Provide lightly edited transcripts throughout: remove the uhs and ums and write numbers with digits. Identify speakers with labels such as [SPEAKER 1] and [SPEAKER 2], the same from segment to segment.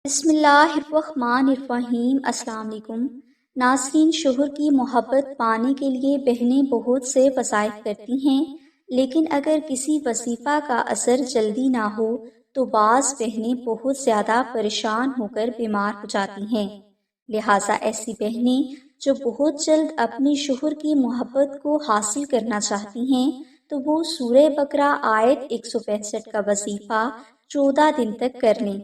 [SPEAKER 1] بسم اللہ الرحمن الرحیم۔ السلام علیکم ناظرین، شوہر کی محبت پانے کے لیے بہنیں بہت سے وظائف کرتی ہیں، لیکن اگر کسی وظیفہ کا اثر جلدی نہ ہو تو بعض بہنیں بہت زیادہ پریشان ہو کر بیمار ہو جاتی ہیں۔ لہٰذا ایسی بہنیں جو بہت جلد اپنے شوہر کی محبت کو حاصل کرنا چاہتی ہیں تو وہ سورہ بقرہ آیت 165 کا وظیفہ 14 دن تک کر لیں۔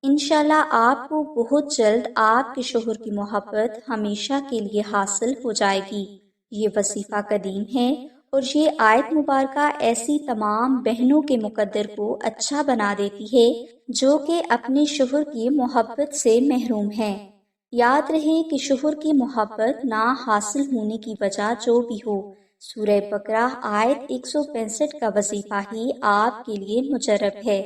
[SPEAKER 1] انشاءاللہ آپ کو بہت جلد آپ کے شوہر کی محبت ہمیشہ کے لیے حاصل ہو جائے گی۔ یہ وظیفہ قدیم ہے اور یہ آیت مبارکہ ایسی تمام بہنوں کے مقدر کو اچھا بنا دیتی ہے جو کہ اپنے شوہر کی محبت سے محروم ہیں۔ یاد رہے کہ شوہر کی محبت نہ حاصل ہونے کی وجہ جو بھی ہو، سورہ بقرہ آیت 165 کا وظیفہ ہی آپ کے لیے مجرب ہے۔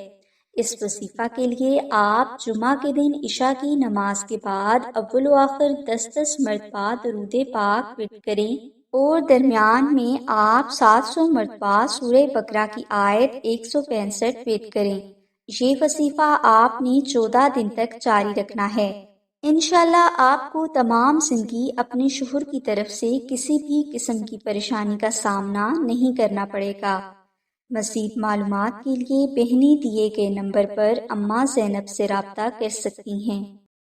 [SPEAKER 1] اس وظیفہ کے لیے آپ جمعہ کے دن عشاء کی نماز کے بعد اول و آخر 10 مرتبہ درود پاک پڑھ کریں اور درمیان میں آپ 700 مرتبہ سورہ بقرہ کی آیت 165 پڑھ کریں۔ یہ وظیفہ آپ نے 14 دن تک جاری رکھنا ہے۔ انشاءاللہ آپ کو تمام زندگی اپنے شوہر کی طرف سے کسی بھی قسم کی پریشانی کا سامنا نہیں کرنا پڑے گا۔ مزید معلومات کے لیے بہنیں دیے گئے نمبر پر اماں زینب سے رابطہ کر سکتی ہیں۔